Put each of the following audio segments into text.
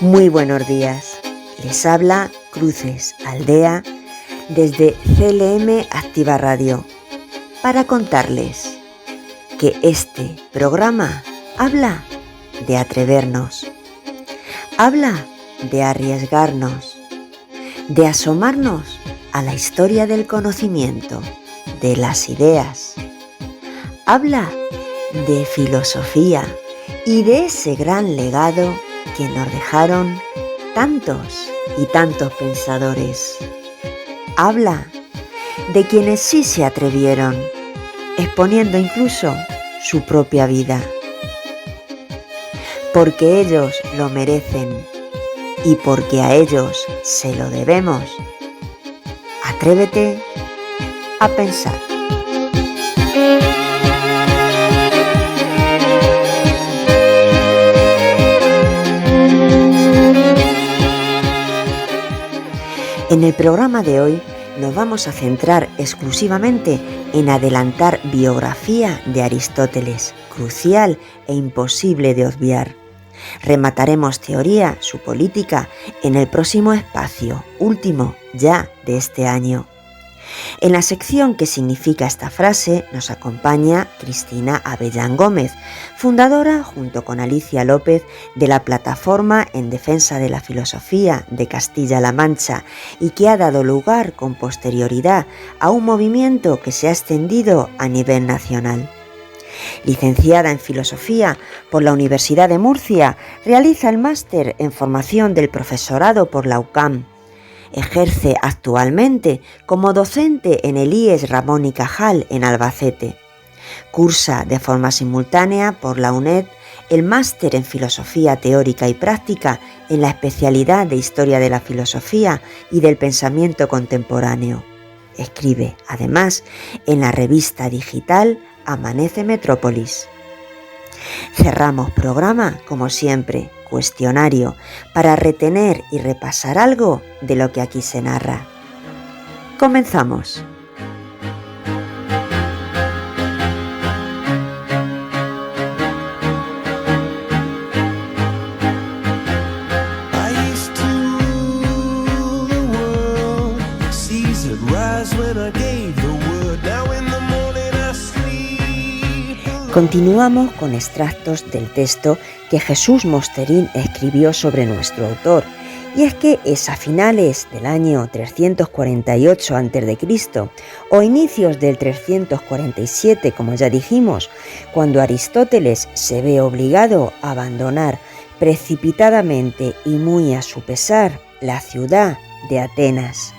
Muy buenos días, les habla Cruces Aldea desde CLM Activa Radio para contarles que este programa habla de atrevernos, habla de arriesgarnos, de asomarnos a la historia del conocimiento, de las ideas, habla de filosofía y de ese gran legado que nos dejaron tantos y tantos pensadores. Habla de quienes sí se atrevieron, exponiendo incluso su propia vida. Porque ellos lo merecen y porque a ellos se lo debemos. Atrévete a pensar. En el programa de hoy nos vamos a centrar exclusivamente en adelantar biografía de Aristóteles, crucial e imposible de obviar. Remataremos teoría, su política, en el próximo espacio, último ya de este año. En la sección ¿Qué significa esta frase? Nos acompaña Cristina Avellán Gómez, fundadora junto con Alicia López de la Plataforma en Defensa de la Filosofía de Castilla-La Mancha y que ha dado lugar con posterioridad a un movimiento que se ha extendido a nivel nacional. Licenciada en Filosofía por la Universidad de Murcia, realiza el máster en formación del profesorado por la UCAM. Ejerce actualmente como docente en el IES Ramón y Cajal en Albacete. Cursa de forma simultánea por la UNED el máster en Filosofía Teórica y Práctica en la especialidad de Historia de la Filosofía y del Pensamiento Contemporáneo. Escribe, además, en la revista digital Amanece Metrópolis. Cerramos programa, como siempre, cuestionario, para retener y repasar algo de lo que aquí se narra. Comenzamos. Continuamos con extractos del texto que Jesús Mosterín escribió sobre nuestro autor, y es que es a finales del año 348 a.C. o inicios del 347, como ya dijimos, cuando Aristóteles se ve obligado a abandonar precipitadamente y muy a su pesar la ciudad de Atenas.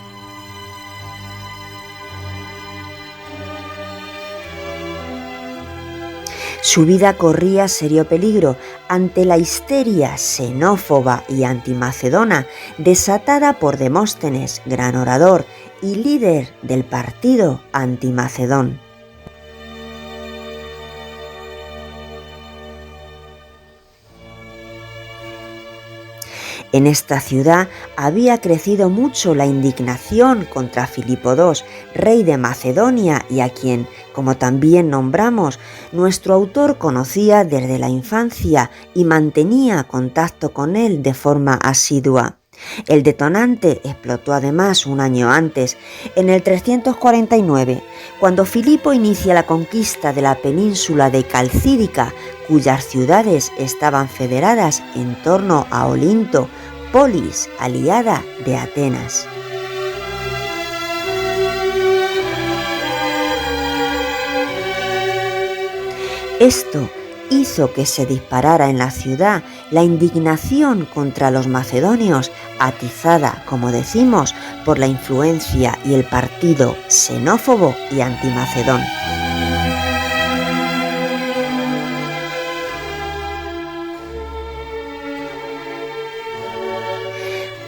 Su vida corría serio peligro ante la histeria xenófoba y antimacedona desatada por Demóstenes, gran orador y líder del partido antimacedón. En esta ciudad había crecido mucho la indignación contra Filipo II, rey de Macedonia, y a quien, como también nombramos, nuestro autor conocía desde la infancia y mantenía contacto con él de forma asidua. El detonante explotó además un año antes, en el 349, cuando Filipo inicia la conquista de la península de Calcídica, cuyas ciudades estaban federadas en torno a Olinto, polis aliada de Atenas. Esto hizo que se disparara en la ciudad la indignación contra los macedonios, atizada, como decimos, por la influencia y el partido xenófobo y antimacedón.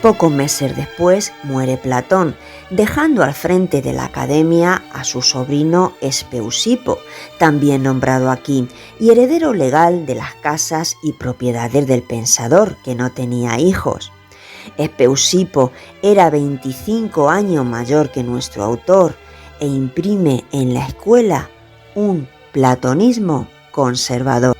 Pocos meses después muere Platón, dejando al frente de la academia a su sobrino Espeusipo, también nombrado aquí, y heredero legal de las casas y propiedades del pensador, que no tenía hijos. Espeusipo era 25 años mayor que nuestro autor e imprime en la escuela un platonismo conservador.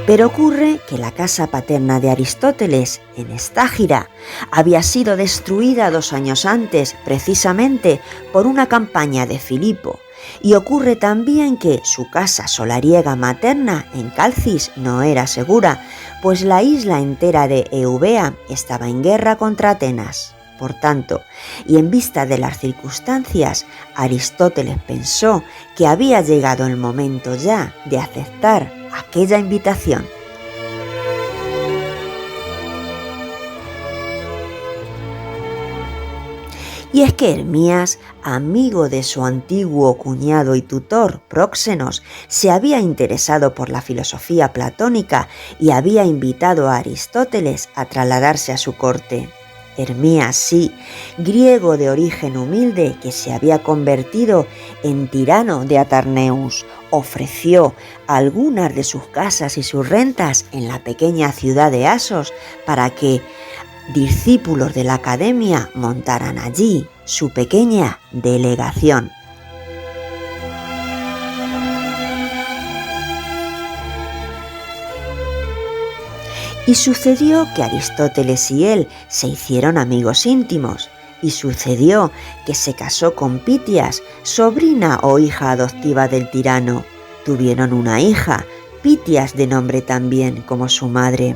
Pero ocurre que la casa paterna de Aristóteles, en Estágira, había sido destruida 2 años antes, precisamente por una campaña de Filipo, y ocurre también que su casa solariega materna en Calcis no era segura, pues la isla entera de Eubea estaba en guerra contra Atenas. Por tanto, y en vista de las circunstancias, Aristóteles pensó que había llegado el momento ya de aceptar aquella invitación. Y es que Hermías, amigo de su antiguo cuñado y tutor Próxenos, se había interesado por la filosofía platónica y había invitado a Aristóteles a trasladarse a su corte. Hermías, sí, griego de origen humilde que se había convertido en tirano de Atarneus, ofreció algunas de sus casas y sus rentas en la pequeña ciudad de Asos para que discípulos de la academia montaran allí su pequeña delegación. Y sucedió que Aristóteles y él se hicieron amigos íntimos, y sucedió que se casó con Pitias, sobrina o hija adoptiva del tirano. Tuvieron una hija, Pitias de nombre también como su madre.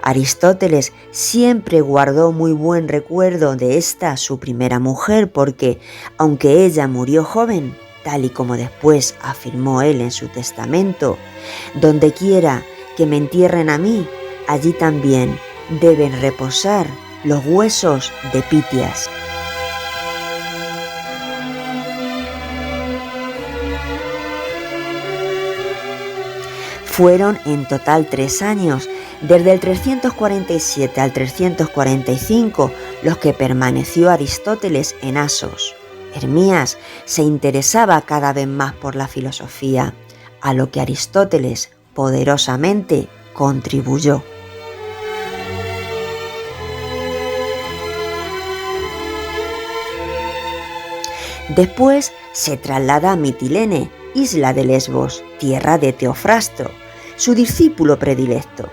Aristóteles siempre guardó muy buen recuerdo de esta su primera mujer porque, aunque ella murió joven, tal y como después afirmó él en su testamento, donde quiera que me entierren a mí, allí también deben reposar los huesos de Pitias. Fueron en total 3 años, desde el 347 al 345, los que permaneció Aristóteles en Asos. Hermías se interesaba cada vez más por la filosofía, a lo que Aristóteles poderosamente contribuyó. Después se traslada a Mitilene, isla de Lesbos, tierra de Teofrasto, su discípulo predilecto,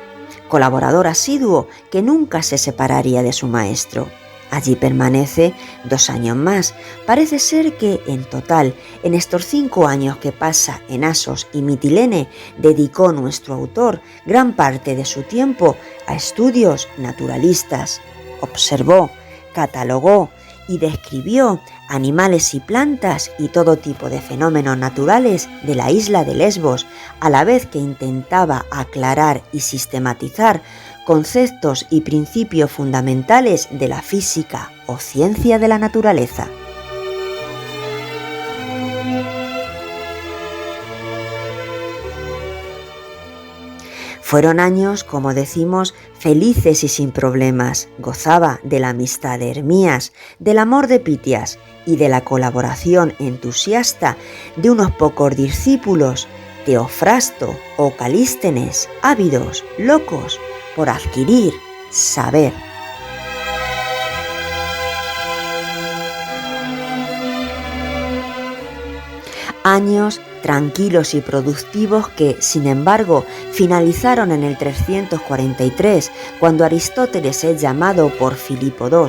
colaborador asiduo que nunca se separaría de su maestro. Allí permanece 2 años más. Parece ser que en total, en estos 5 años que pasa en Asos y Mitilene, dedicó nuestro autor gran parte de su tiempo a estudios naturalistas. Observó, catalogó y describió animales y plantas y todo tipo de fenómenos naturales de la isla de Lesbos, a la vez que intentaba aclarar y sistematizar conceptos y principios fundamentales de la física o ciencia de la naturaleza. Fueron años, como decimos, felices y sin problemas. Gozaba de la amistad de Hermías, del amor de Pitias y de la colaboración entusiasta de unos pocos discípulos, Teofrasto o Calístenes, ávidos, locos por adquirir saber. Años tranquilos y productivos que, sin embargo, finalizaron en el 343, cuando Aristóteles es llamado por Filipo II.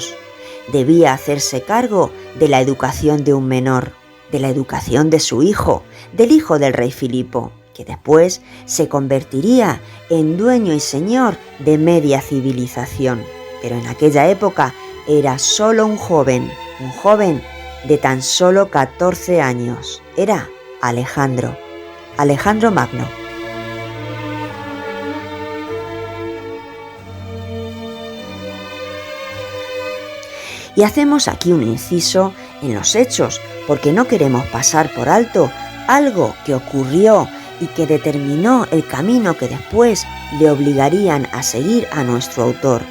Debía hacerse cargo de la educación de un menor, de la educación de su hijo, del hijo del rey Filipo, que después se convertiría en dueño y señor de media civilización. Pero en aquella época era solo un joven de tan solo 14 años. Era Alejandro Magno. Y hacemos aquí un inciso en los hechos, porque no queremos pasar por alto algo que ocurrió y que determinó el camino que después le obligarían a seguir a nuestro autor.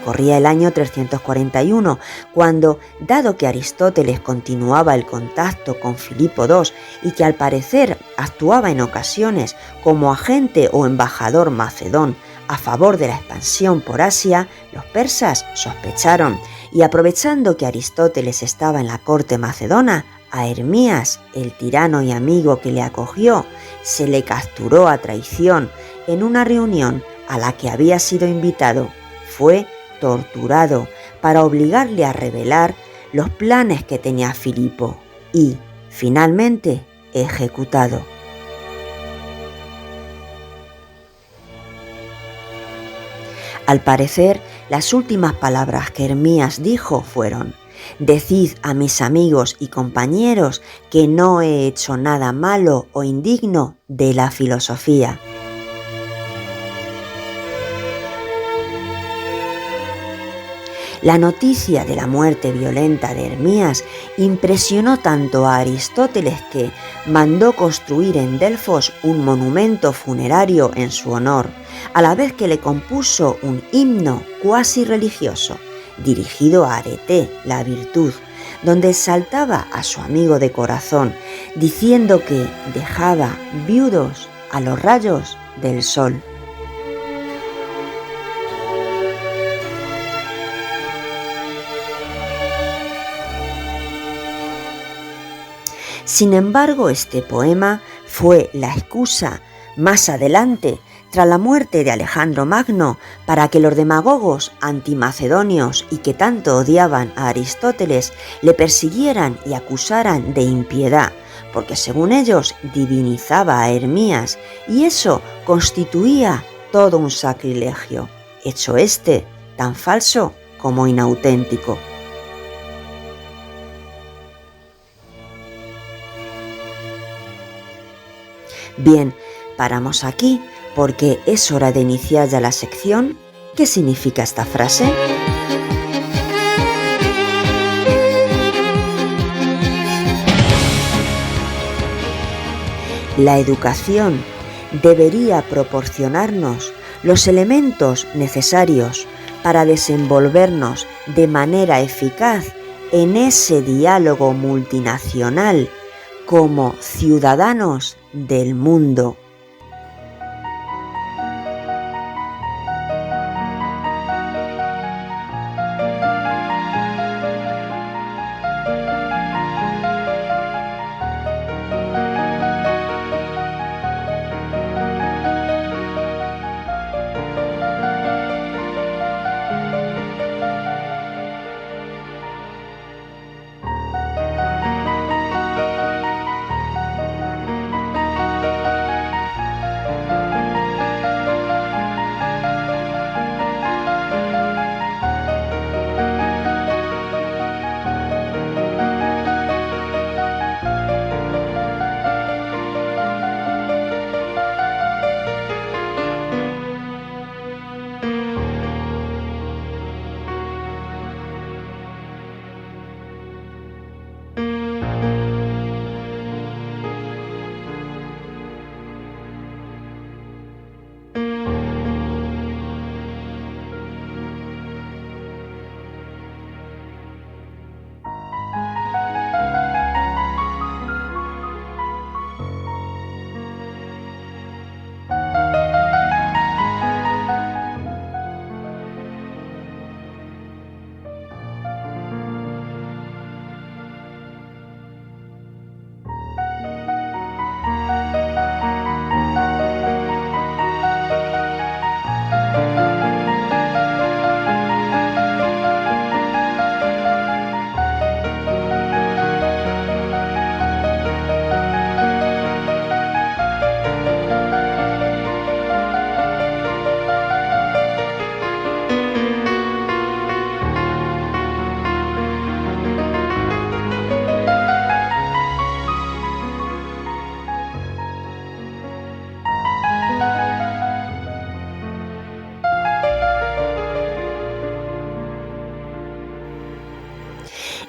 Corría el año 341, cuando, dado que Aristóteles continuaba el contacto con Filipo II y que al parecer actuaba en ocasiones como agente o embajador macedón a favor de la expansión por Asia, los persas sospecharon y, aprovechando que Aristóteles estaba en la corte macedona, a Hermías, el tirano y amigo que le acogió, se le capturó a traición en una reunión a la que había sido invitado, fue torturado para obligarle a revelar los planes que tenía Filipo y, finalmente, ejecutado. Al parecer, las últimas palabras que Hermías dijo fueron: «Decid a mis amigos y compañeros que no he hecho nada malo o indigno de la filosofía». La noticia de la muerte violenta de Hermías impresionó tanto a Aristóteles que mandó construir en Delfos un monumento funerario en su honor, a la vez que le compuso un himno cuasi religioso, dirigido a Arete, la virtud, donde exaltaba a su amigo de corazón, diciendo que dejaba viudos a los rayos del sol. Sin embargo, este poema fue la excusa más adelante, tras la muerte de Alejandro Magno, para que los demagogos antimacedonios y que tanto odiaban a Aristóteles le persiguieran y acusaran de impiedad, porque según ellos divinizaba a Hermías y eso constituía todo un sacrilegio, hecho este tan falso como inauténtico. Bien, paramos aquí porque es hora de iniciar ya la sección. ¿Qué significa esta frase? La educación debería proporcionarnos los elementos necesarios para desenvolvernos de manera eficaz en ese diálogo multinacional como ciudadanos del mundo.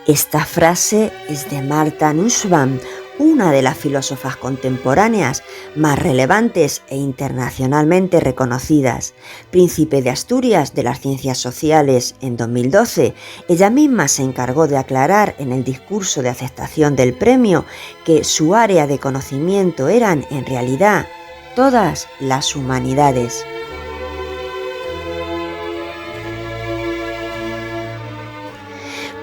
Esta frase es de Martha Nussbaum, una de las filósofas contemporáneas más relevantes e internacionalmente reconocidas. Príncipe de Asturias de las Ciencias Sociales en 2012, ella misma se encargó de aclarar en el discurso de aceptación del premio que su área de conocimiento eran, en realidad, todas las humanidades.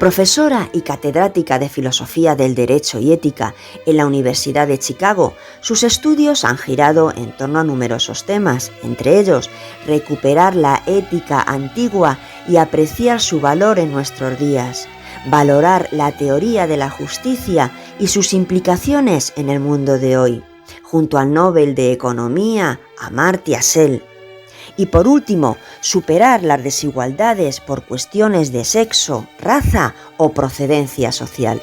Profesora y catedrática de Filosofía del Derecho y Ética en la Universidad de Chicago, sus estudios han girado en torno a numerosos temas, entre ellos recuperar la ética antigua y apreciar su valor en nuestros días, valorar la teoría de la justicia y sus implicaciones en el mundo de hoy, junto al Nobel de Economía Amartya Sen. Y por último, superar las desigualdades por cuestiones de sexo, raza o procedencia social.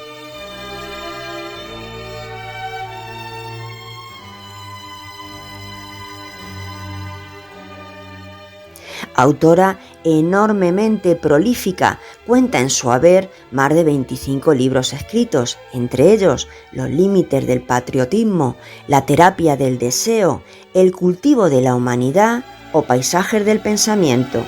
Autora enormemente prolífica, cuenta en su haber más de 25 libros escritos, entre ellos Los límites del patriotismo, La terapia del deseo, El cultivo de la humanidad o Paisajes del pensamiento.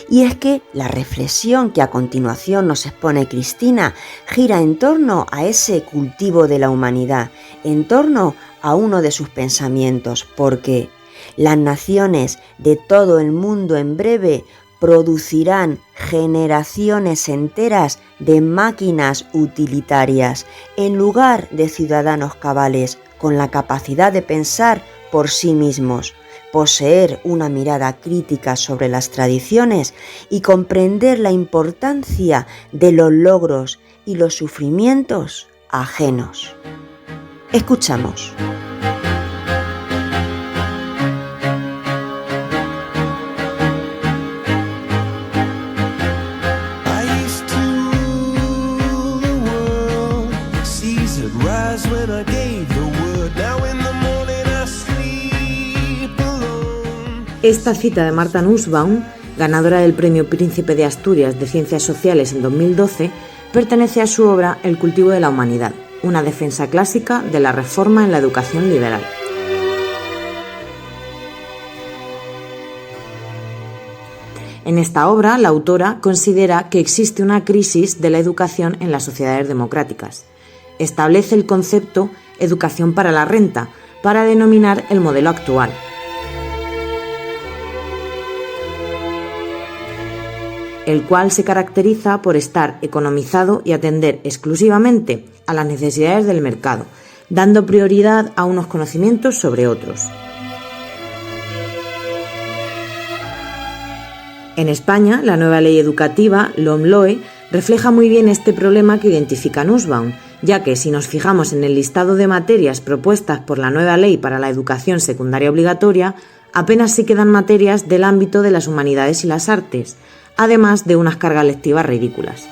Y es que la reflexión que a continuación nos expone Cristina gira en torno a ese cultivo de la humanidad, en torno a uno de sus pensamientos, porque las naciones de todo el mundo en breve producirán generaciones enteras de máquinas utilitarias en lugar de ciudadanos cabales con la capacidad de pensar por sí mismos, poseer una mirada crítica sobre las tradiciones y comprender la importancia de los logros y los sufrimientos ajenos. Escuchamos. Esta cita de Martha Nussbaum, ganadora del Premio Príncipe de Asturias de Ciencias Sociales en 2012, pertenece a su obra El cultivo de la humanidad, una defensa clásica de la reforma en la educación liberal. En esta obra, la autora considera que existe una crisis de la educación en las sociedades democráticas. Establece el concepto educación para la renta, para denominar el modelo actual. El cual se caracteriza por estar economizado y atender exclusivamente a las necesidades del mercado, dando prioridad a unos conocimientos sobre otros. En España, la nueva ley educativa, LOMLOE, refleja muy bien este problema que identifica Nussbaum, ya que si nos fijamos en el listado de materias propuestas por la nueva ley para la educación secundaria obligatoria, apenas sí quedan materias del ámbito de las humanidades y las artes, además de unas cargas lectivas ridículas.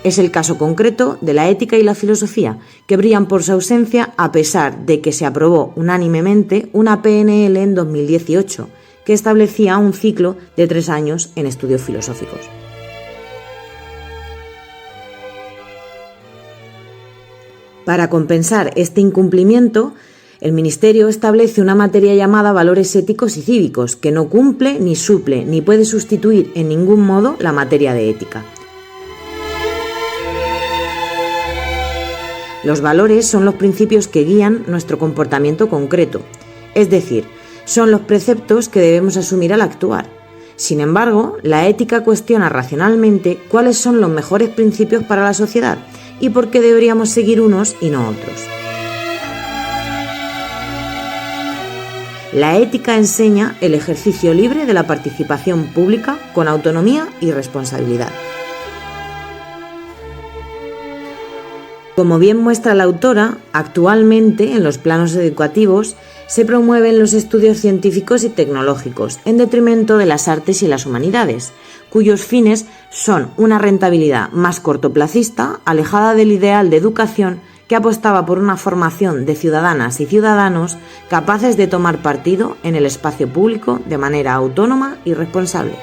Es el caso concreto de la ética y la filosofía, que brillan por su ausencia a pesar de que se aprobó unánimemente una PNL en 2018, que establecía un ciclo de 3 años en estudios filosóficos. Para compensar este incumplimiento, el Ministerio establece una materia llamada Valores éticos y cívicos, que no cumple, ni suple, ni puede sustituir en ningún modo la materia de ética. Los valores son los principios que guían nuestro comportamiento concreto, es decir, son los preceptos que debemos asumir al actuar. Sin embargo, la ética cuestiona racionalmente cuáles son los mejores principios para la sociedad y por qué deberíamos seguir unos y no otros. La ética enseña el ejercicio libre de la participación pública con autonomía y responsabilidad. Como bien muestra la autora, actualmente en los planos educativos se promueven los estudios científicos y tecnológicos en detrimento de las artes y las humanidades, cuyos fines son una rentabilidad más cortoplacista, alejada del ideal de educación que apostaba por una formación de ciudadanas y ciudadanos capaces de tomar partido en el espacio público de manera autónoma y responsable.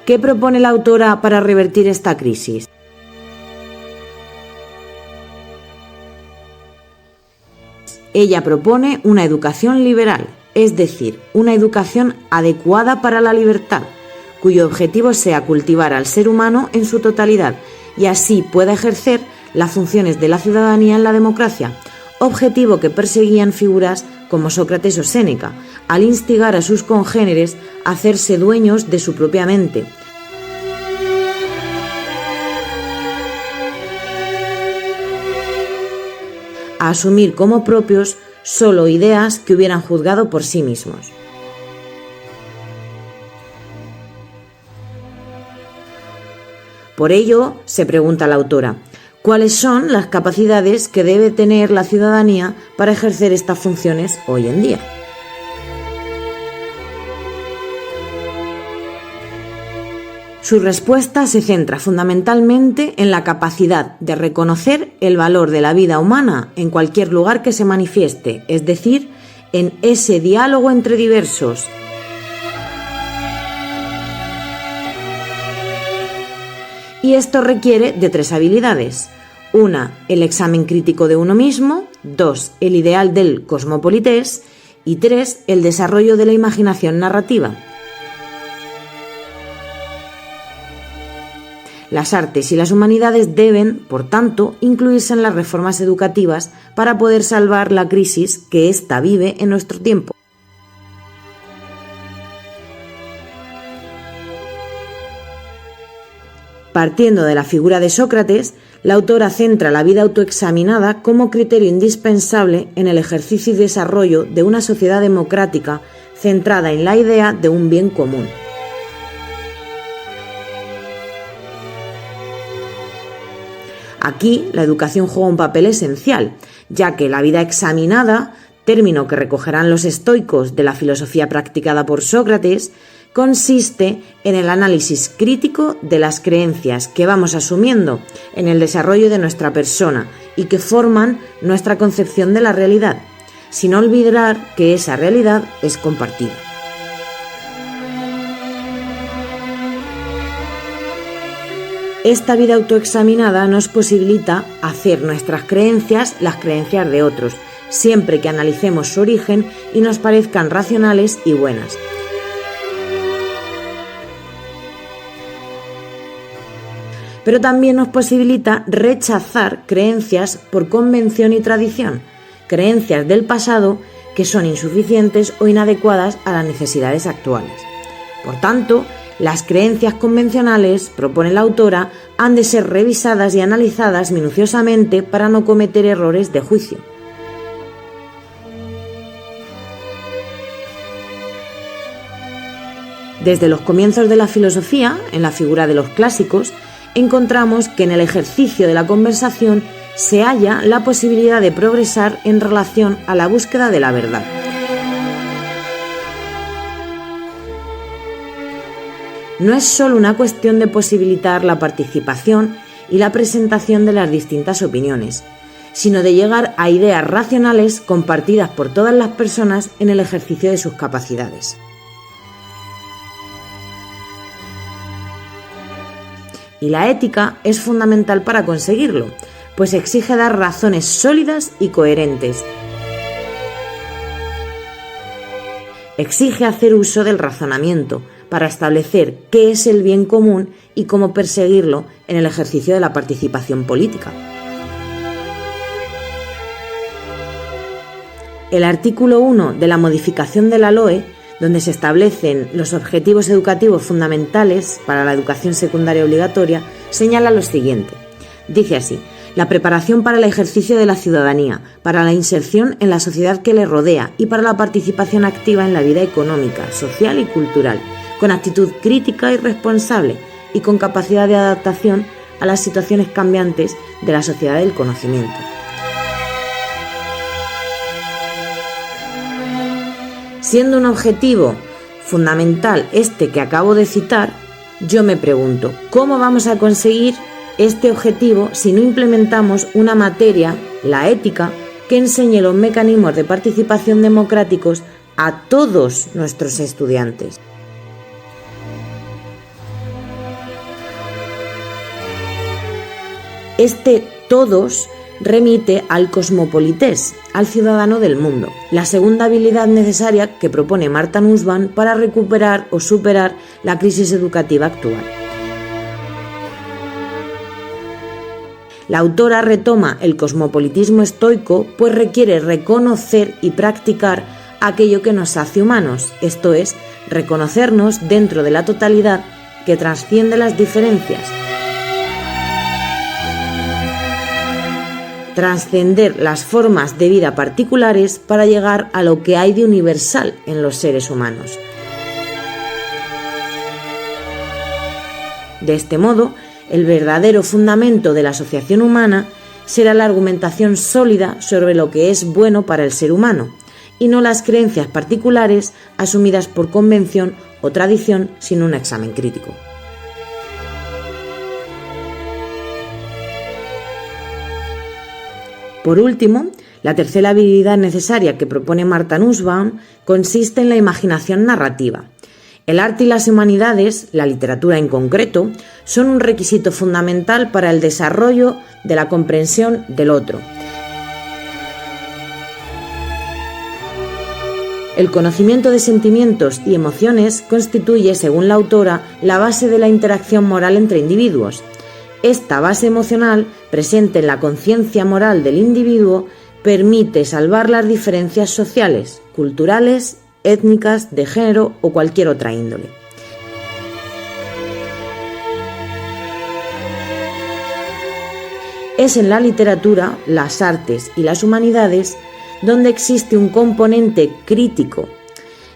¿Qué propone la autora para revertir esta crisis? Ella propone una educación liberal, es decir, una educación adecuada para la libertad, cuyo objetivo sea cultivar al ser humano en su totalidad y así pueda ejercer las funciones de la ciudadanía en la democracia, objetivo que perseguían figuras como Sócrates o Séneca, al instigar a sus congéneres a hacerse dueños de su propia mente, a asumir como propios solo ideas que hubieran juzgado por sí mismos. Por ello, se pregunta la autora, ¿cuáles son las capacidades que debe tener la ciudadanía para ejercer estas funciones hoy en día? Su respuesta se centra fundamentalmente en la capacidad de reconocer el valor de la vida humana en cualquier lugar que se manifieste, es decir, en ese diálogo entre diversos. Y esto requiere de 3 habilidades. 1, el examen crítico de uno mismo. 2, el ideal del cosmopolités. Y 3, el desarrollo de la imaginación narrativa. Las artes y las humanidades deben, por tanto, incluirse en las reformas educativas para poder salvar la crisis que ésta vive en nuestro tiempo. Partiendo de la figura de Sócrates, la autora centra la vida autoexaminada como criterio indispensable en el ejercicio y desarrollo de una sociedad democrática centrada en la idea de un bien común. Aquí, la educación juega un papel esencial, ya que la vida examinada, término que recogerán los estoicos de la filosofía practicada por Sócrates, consiste en el análisis crítico de las creencias que vamos asumiendo en el desarrollo de nuestra persona y que forman nuestra concepción de la realidad, sin olvidar que esa realidad es compartida. Esta vida autoexaminada nos posibilita hacer nuestras creencias las creencias de otros, siempre que analicemos su origen y nos parezcan racionales y buenas. Pero también nos posibilita rechazar creencias por convención y tradición, creencias del pasado que son insuficientes o inadecuadas a las necesidades actuales. Por tanto, las creencias convencionales, propone la autora, han de ser revisadas y analizadas minuciosamente para no cometer errores de juicio. Desde los comienzos de la filosofía, en la figura de los clásicos, encontramos que en el ejercicio de la conversación se halla la posibilidad de progresar en relación a la búsqueda de la verdad. No es solo una cuestión de posibilitar la participación y la presentación de las distintas opiniones, sino de llegar a ideas racionales compartidas por todas las personas en el ejercicio de sus capacidades. Y la ética es fundamental para conseguirlo, pues exige dar razones sólidas y coherentes. Exige hacer uso del razonamiento para establecer qué es el bien común y cómo perseguirlo en el ejercicio de la participación política. El artículo 1 de la modificación de la LOE, donde se establecen los objetivos educativos fundamentales para la educación secundaria obligatoria, señala lo siguiente. Dice así: la preparación para el ejercicio de la ciudadanía, para la inserción en la sociedad que le rodea y para la participación activa en la vida económica, social y cultural, con actitud crítica y responsable y con capacidad de adaptación a las situaciones cambiantes de la sociedad del conocimiento. Siendo un objetivo fundamental este que acabo de citar, yo me pregunto, ¿cómo vamos a conseguir este objetivo si no implementamos una materia, la ética, que enseñe los mecanismos de participación democráticos a todos nuestros estudiantes? Este todos remite al cosmopolités, al ciudadano del mundo, la segunda habilidad necesaria que propone Martha Nussbaum para recuperar o superar la crisis educativa actual. La autora retoma el cosmopolitismo estoico, pues requiere reconocer y practicar aquello que nos hace humanos, esto es, reconocernos dentro de la totalidad que trasciende las diferencias. Trascender las formas de vida particulares para llegar a lo que hay de universal en los seres humanos. De este modo, el verdadero fundamento de la asociación humana será la argumentación sólida sobre lo que es bueno para el ser humano, y no las creencias particulares asumidas por convención o tradición sin un examen crítico. Por último, la tercera habilidad necesaria que propone Martha Nussbaum consiste en la imaginación narrativa. El arte y las humanidades, la literatura en concreto, son un requisito fundamental para el desarrollo de la comprensión del otro. El conocimiento de sentimientos y emociones constituye, según la autora, la base de la interacción moral entre individuos. Esta base emocional, presente en la conciencia moral del individuo, permite salvar las diferencias sociales, culturales, étnicas, de género o cualquier otra índole. Es en la literatura, las artes y las humanidades donde existe un componente crítico,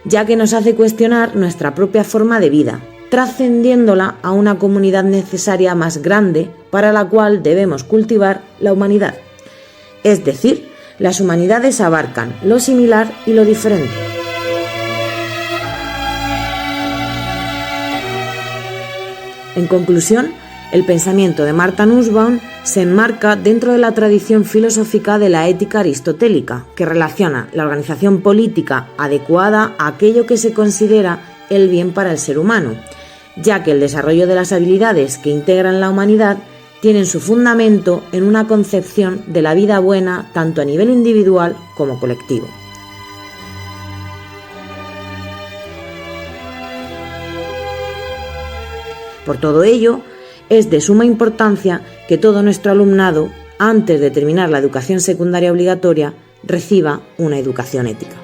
ya que nos hace cuestionar nuestra propia forma de vida, trascendiéndola a una comunidad necesaria más grande para la cual debemos cultivar la humanidad. Es decir, las humanidades abarcan lo similar y lo diferente. En conclusión, el pensamiento de Martha Nussbaum se enmarca dentro de la tradición filosófica de la ética aristotélica, que relaciona la organización política adecuada a aquello que se considera el bien para el ser humano, ya que el desarrollo de las habilidades que integran la humanidad tienen su fundamento en una concepción de la vida buena tanto a nivel individual como colectivo. Por todo ello, es de suma importancia que todo nuestro alumnado, antes de terminar la educación secundaria obligatoria, reciba una educación ética.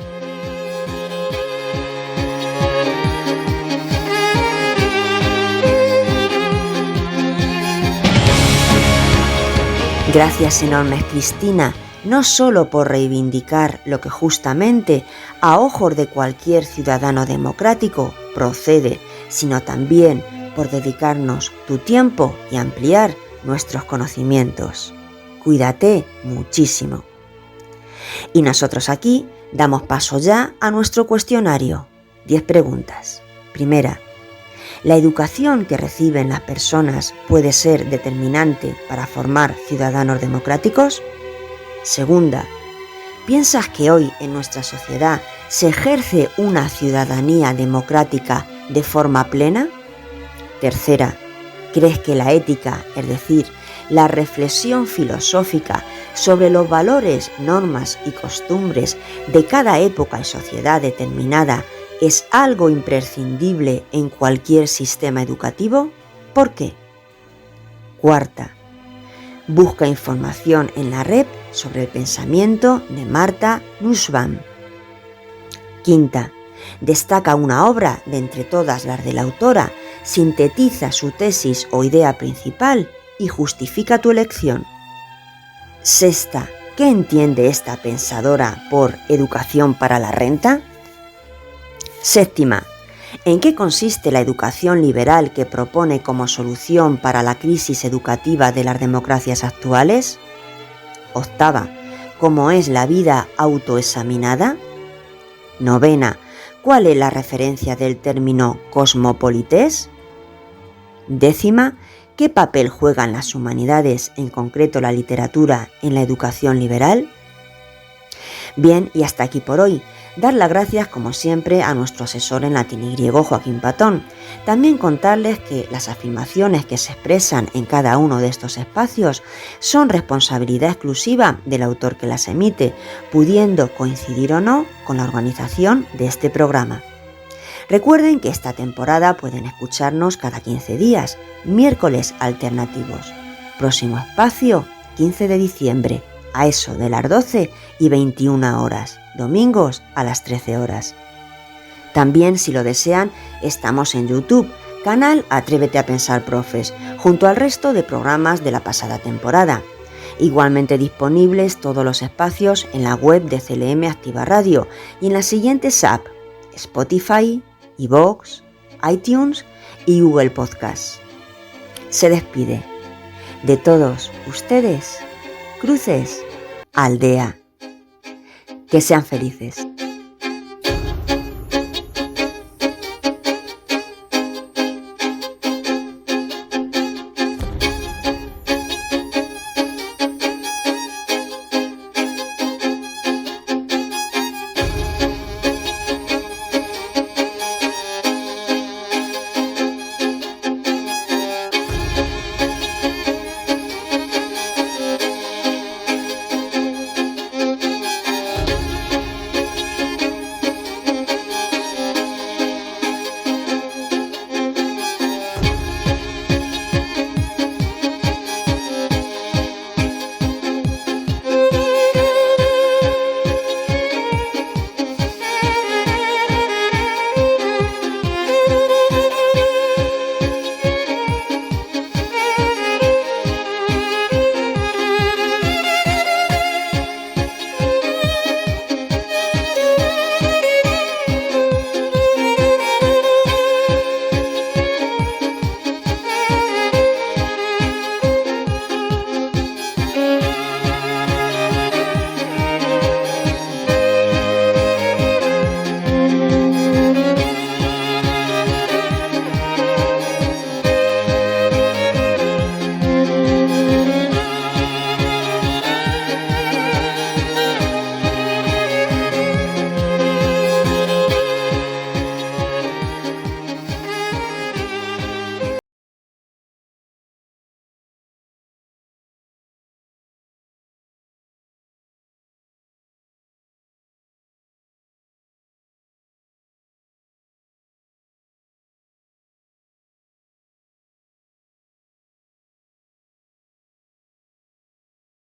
Gracias enormes, Cristina, no solo por reivindicar lo que justamente, a ojos de cualquier ciudadano democrático, procede, sino también por dedicarnos tu tiempo y ampliar nuestros conocimientos. Cuídate muchísimo. Y nosotros aquí damos paso ya a nuestro cuestionario. 10 preguntas. Primera, ¿la educación que reciben las personas puede ser determinante para formar ciudadanos democráticos? Segunda, ¿piensas que hoy en nuestra sociedad se ejerce una ciudadanía democrática de forma plena? Tercera, ¿crees que la ética, es decir, la reflexión filosófica sobre los valores, normas y costumbres de cada época y sociedad determinada es algo imprescindible en cualquier sistema educativo? ¿Por qué? Cuarta, busca información en la red sobre el pensamiento de Martha Nussbaum. Quinta, destaca una obra de entre todas las de la autora, sintetiza su tesis o idea principal y justifica tu elección. Sexta, ¿qué entiende esta pensadora por educación para la renta? Séptima, ¿en qué consiste la educación liberal que propone como solución para la crisis educativa de las democracias actuales? Octava, ¿cómo es la vida autoexaminada? Novena, ¿cuál es la referencia del término cosmopolités? Décima, ¿qué papel juegan las humanidades, en concreto la literatura, en la educación liberal? Bien, y hasta aquí por hoy. Dar las gracias, como siempre, a nuestro asesor en latín y griego, Joaquín Patón. También contarles que las afirmaciones que se expresan en cada uno de estos espacios son responsabilidad exclusiva del autor que las emite, pudiendo coincidir o no con la organización de este programa. Recuerden que esta temporada pueden escucharnos cada 15 días, miércoles alternativos. Próximo espacio, 15 de diciembre, a eso de las 12 y 21 horas, domingos a las 13 horas. También, si lo desean, estamos en YouTube, canal Atrévete a Pensar Profes, junto al resto de programas de la pasada temporada. Igualmente disponibles todos los espacios en la web de CLM Activa Radio y en las siguientes apps: Spotify, iVoox, iTunes y Google Podcast. Se despide de todos ustedes, Cruces Aldea. Que sean felices.